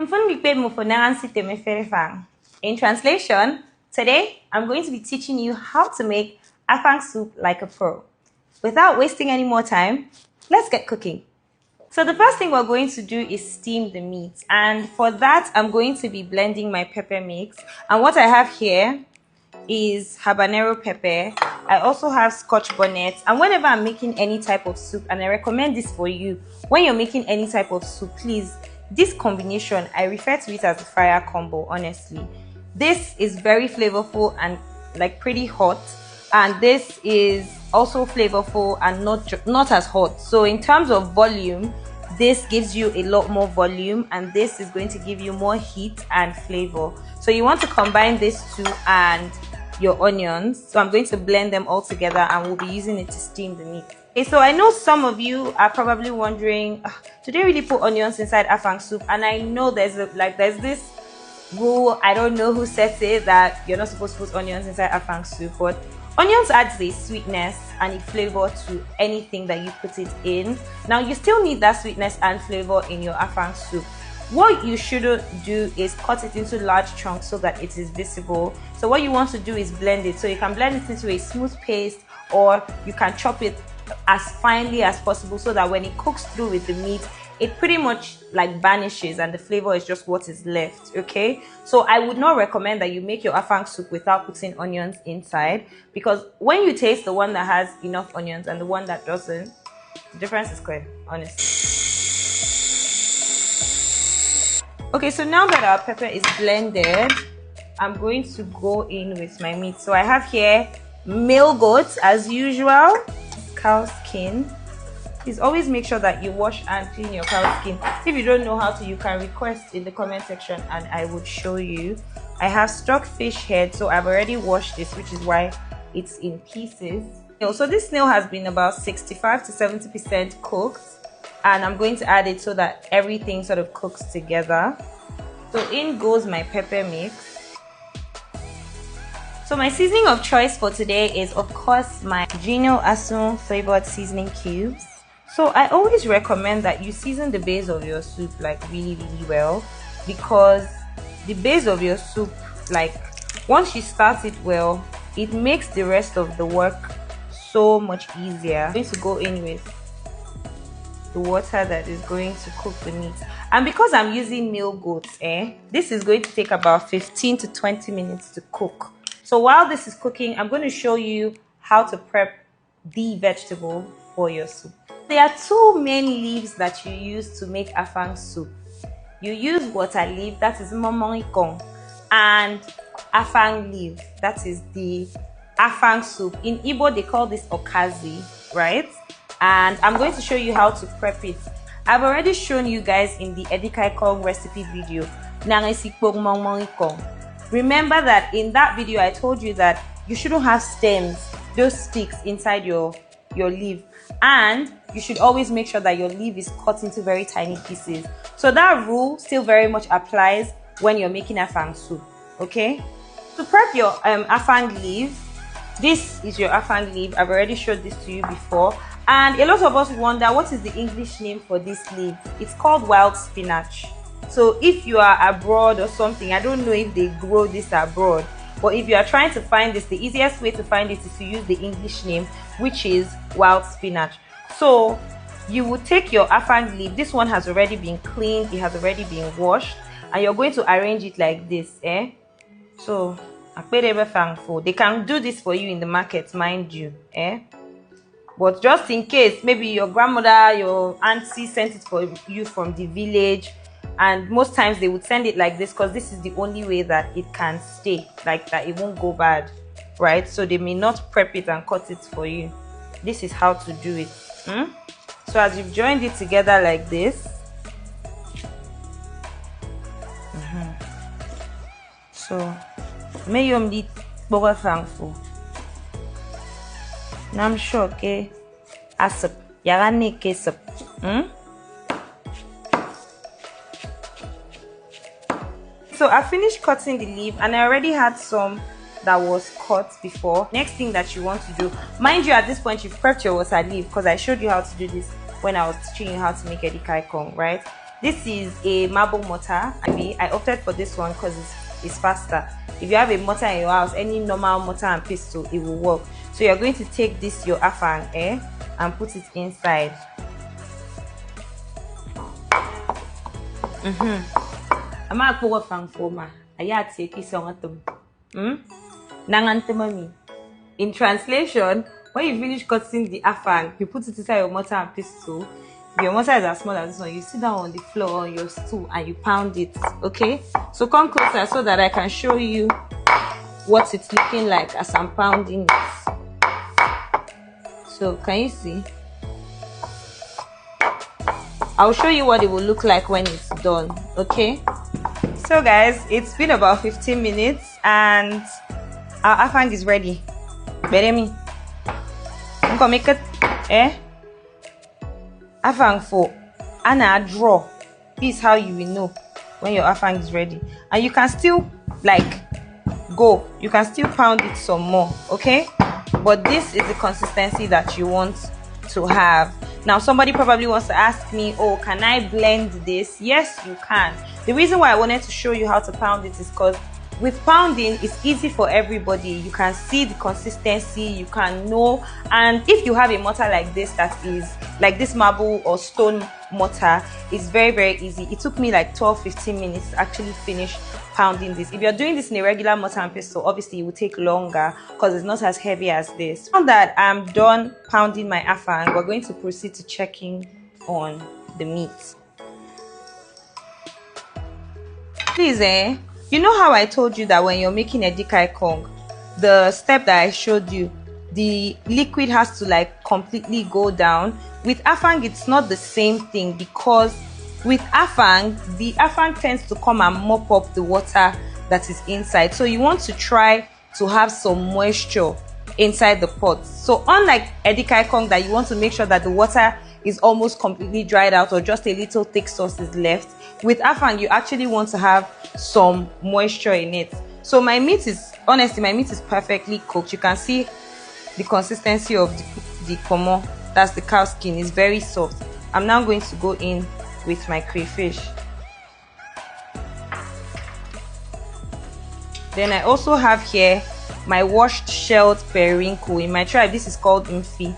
In translation, today I'm going to be teaching you how to make afang soup like a pro. Without wasting any more time, let's get cooking. So the first thing we're going to do is steam the meat, and for that I'm going to be blending my pepper mix. And what I have here is habanero pepper. I also have scotch bonnet, and whenever I'm making any type of soup, and I recommend this for you when you're making any type of soup, please, this combination, I refer to it as a fire combo. Honestly, this is very flavorful and like pretty hot, and this is also flavorful and not as hot. So in terms of volume, this gives you a lot more volume, and this is going to give you more heat and flavor. So you want to combine this two and your onions. So I'm going to blend them all together, and we'll be using it to steam the meat. Okay, so I know some of you are probably wondering, do they really put onions inside afang soup? And I know there's this rule, I don't know who sets it, that you're not supposed to put onions inside afang soup, but onions adds a sweetness and a flavor to anything that you put it in. Now you still need that sweetness and flavor in your afang soup. What you shouldn't do is cut it into large chunks so that it is visible. So what you want to do is blend it. So you can blend it into a smooth paste, or you can chop it as finely as possible so that when it cooks through with the meat, it pretty much like vanishes and the flavor is just what is left. Okay, so I would not recommend that you make your afang soup without putting onions inside, because when you taste the one that has enough onions and the one that doesn't, the difference is clear, honestly. Okay, so now that our pepper is blended, I'm going to go in with my meat. So I have here male goat as usual, cow skin. Please always make sure that you wash and clean your cow skin. If you don't know how to, you can request in the comment section and I would show you. I have stockfish head, so I've already washed this, which is why it's in pieces. So this snail has been about 65 to 70% cooked, and I'm going to add it so that everything sort of cooks together. So in goes my pepper mix. So my seasoning of choice for today is of course my Gino Asun flavored seasoning cubes. So I always recommend that you season the base of your soup like really well, because the base of your soup, like once you start it well, it makes the rest of the work so much easier. I'm going to go in with the water that is going to cook the meat, and because I'm using male goats, this is going to take about 15 to 20 minutes to cook. So while this is cooking, I'm going to show you how to prep the vegetable for your soup. There are two main leaves that you use to make afang soup. You use water leaf, that is momongikong, and afang leaf, that is the afang soup. In Igbo they call this okazi, right? And I'm going to show you how to prep it. I've already shown you guys in the edikaikong recipe video. Remember that in that video I told you that you shouldn't have stems, those sticks inside your leaf, and you should always make sure that your leaf is cut into very tiny pieces. So that rule still very much applies when you're making afang soup. Okay, to prep your afang leaf, this is your afang leaf. I've already showed this to you before, and a lot of us wonder what is the English name for this leaf. It's called wild spinach. So if you are abroad or something, I don't know if they grow this abroad, but if you are trying to find this, the easiest way to find it is to use the English name, which is wild spinach. So you will take your afang leaf. This one has already been cleaned, it has already been washed, and you're going to arrange it like this. So they can do this for you in the market, mind you. But just in case, maybe your grandmother, your auntie sent it for you from the village, and most times they would send it like this because this is the only way that it can stay like that, it won't go bad, right? So they may not prep it and cut it for you. This is how to do it. So as you've joined it together like this, so may you be thankful. Now I'm sure, okay, asap yarane kesap. So I finished cutting the leaf, and I already had some that was cut before. Next thing that you want to do, mind you, at this point you've prepped your water leaf, because I showed you how to do this when I was teaching you how to make edikaikong, right? This is a marble mortar. I opted for this one because it's faster. If you have a mortar in your house, any normal mortar and pestle, it will work. So you're going to take this your afang and put it inside. I'm not going to for ma. I take it mami. In translation, when you finish cutting the afang, you put it inside your mortar and pestle. If your mortar is as small as this one, you sit down on the floor on your stool and you pound it. Okay? So come closer so that I can show you what it's looking like as I'm pounding it. So can you see? I'll show you what it will look like when it's done. Okay? So guys, it's been about 15 minutes and our afang is ready. Beremi. I'm gonna make it afang for Anna draw. This is how you will know when your afang is ready. And you can still you can still pound it some more, okay? But this is the consistency that you want to have. Now somebody probably wants to ask me, oh, can I blend this? Yes, you can. The reason why I wanted to show you how to pound it is because with pounding, it's easy for everybody. You can see the consistency, you can know. And if you have a mortar like this, that is like this marble or stone mortar, it's very, very easy. It took me like 12-15 minutes to actually finish pounding this. If you're doing this in a regular mortar and pestle, obviously it will take longer because it's not as heavy as this. Now that I'm done pounding my afang, we're going to proceed to checking on the meat. Please, you know how I told you that when you're making a dikai kong, the step that I showed you, the liquid has to like completely go down. With afang, it's not the same thing because with afang, the afang tends to come and mop up the water that is inside. So you want to try to have some moisture inside the pot. So unlike a dikai kong that you want to make sure that the water is almost completely dried out or just a little thick sauce is left, with afang you actually want to have some moisture in it. So my meat is perfectly cooked. You can see the consistency of the pomo, that's the cow skin, is very soft. I'm now going to go in with my crayfish. Then I also have here my washed shelled periwinkle. In my tribe this is called mfi.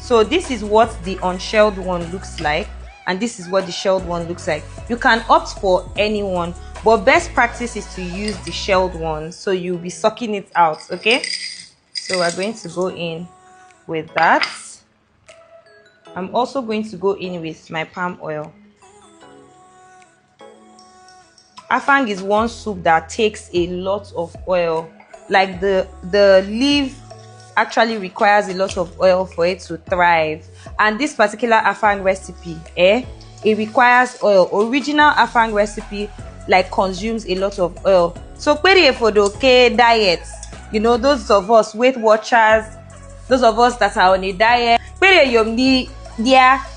So this is what the unshelled one looks like, and this is what the shelled one looks like. You can opt for any one, but best practice is to use the shelled one, so you'll be sucking it out. Okay, so we're going to go in with that. I'm also going to go in with my palm oil. Afang is one soup that takes a lot of oil. Like the leaf actually requires a lot of oil for it to thrive, and this particular afang recipe it requires oil. Original afang recipe like consumes a lot of oil. So for the diet, you know, those of us Weight Watchers, those of us that are on a diet, there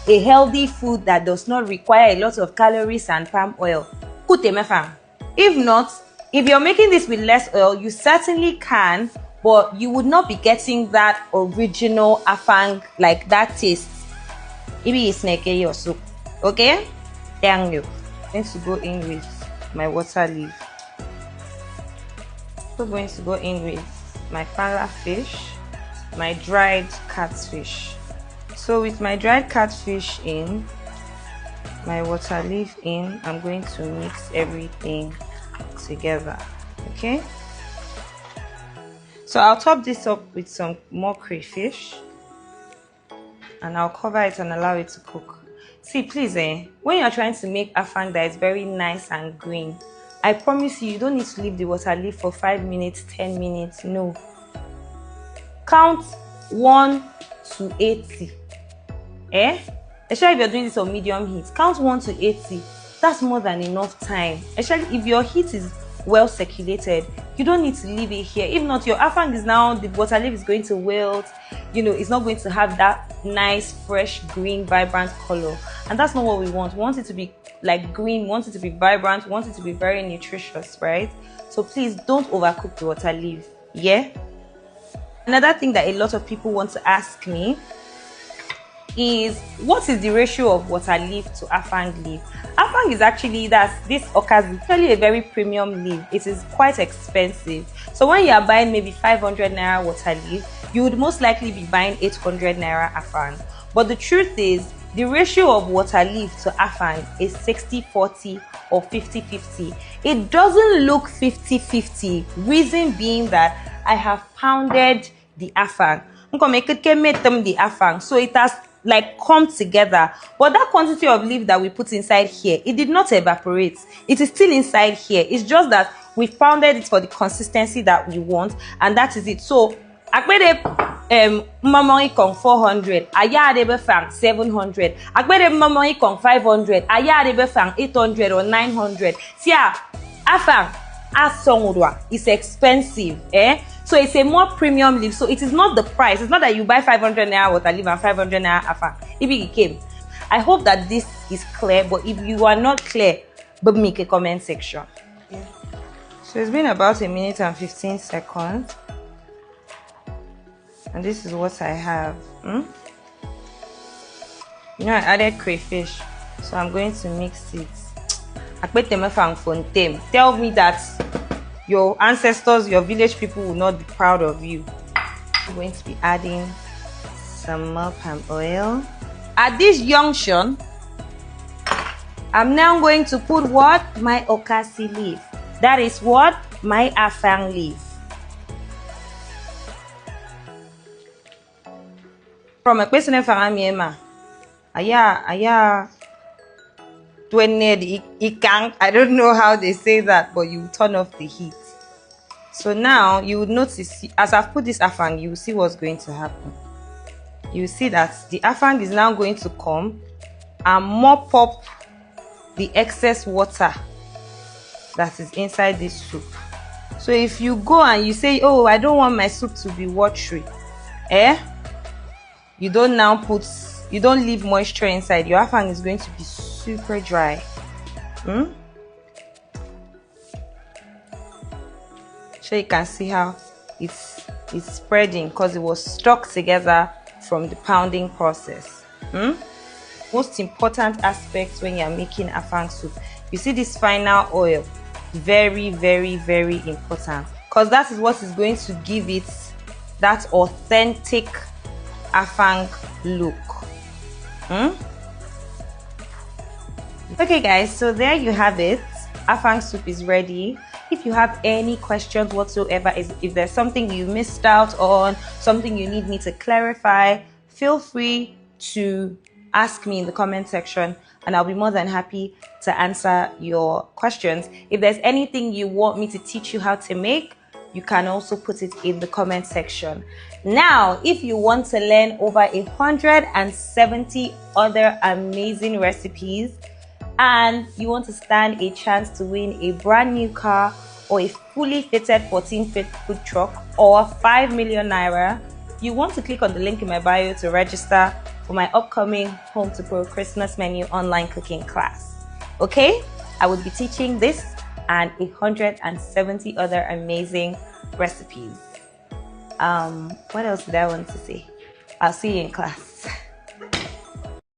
a healthy food that does not require a lot of calories and palm oil. If not, if you're making this with less oil, you certainly can, but you would not be getting that original afang, like that taste. Maybe it's snake your soup. Okay? Thank you. I'm going to go in with my water leaf. I'm going to go in with my pala fish, my dried catfish. So with my dried catfish in, my water leaf in, I'm going to mix everything together. Okay? So I'll top this up with some more crayfish and I'll cover it and allow it to cook. See, please, when you're trying to make afang that is very nice and green, I promise you, you don't need to leave the water leaf for 5 minutes, 10 minutes. No. Count 1 to 80. Especially if you're doing this on medium heat. Count 1 to 80. That's more than enough time. Especially if your heat is well circulated, you don't need to leave it here. If not, your afang is now, the water leaf is going to wilt. You know, it's not going to have that nice, fresh, green, vibrant color. And that's not what we want. We want it to be like green, we want it to be vibrant, we want it to be very nutritious, right? So please don't overcook the water leaf. Yeah? Another thing that a lot of people want to ask me is, what is the ratio of water leaf to afang leaf? Afang is actually, this okazi, actually a very premium leaf. It is quite expensive. So when you are buying maybe 500 naira water leaf, you would most likely be buying 800 naira afang. But the truth is, the ratio of water leaf to afang is 60-40 or 50-50. It doesn't look 50-50, reason being that I have pounded the afang. The afang, so it has like come together. But that quantity of leaf that we put inside here, it did not evaporate. It is still inside here. It's just that we've pounded it for the consistency that we want, and that is it. So akpede mmamori kong 400, aya adebe fang 700. Akpede mmamori kong 500, aya adebe fang 800 or 900. Sia afang asongudwa is expensive, so it's a more premium leaf. So it is not the price. It's not that you buy 500 naira water leaf and 500 naira afang. It came. I hope that this is clear, but if you are not clear, but make a comment section. Yeah. So it's been about 1 minute and 15 seconds. And this is what I have. You know, I added crayfish, so I'm going to mix it. Tell me that your ancestors, your village people will not be proud of you. I'm going to be adding some more palm oil. At this junction, I'm now going to put what? My okasi leaf. That is what? My afang leaf. From a question of Aya I don't know how they say that, but you turn off the heat. So now you would notice, as I've put this afang, you will see what's going to happen. You will see that the afang is now going to come and mop up the excess water that is inside this soup. So if you go and you say, oh, I don't want my soup to be watery, you don't leave moisture inside, your afang is going to be super dry. So you can see how it's spreading because it was stuck together from the pounding process. Most important aspect when you're making afang soup, you see this final oil, very, very, very important, because that is what is going to give it that authentic afang look. Okay guys, so there you have it. Afang soup is ready. If you have any questions whatsoever, if there's something you missed out on, something you need me to clarify, feel free to ask me in the comment section and I'll be more than happy to answer your questions. If there's anything you want me to teach you how to make, you can also put it in the comment section. Now, if you want to learn over 170 other amazing recipes and you want to stand a chance to win a brand new car or a fully fitted 14-feet food truck or 5 million naira, you want to click on the link in my bio to register for my upcoming Home to Pro Christmas menu online cooking class. Okay, I will be teaching this and 170 other amazing recipes. What else did I want to say? I'll see you in class.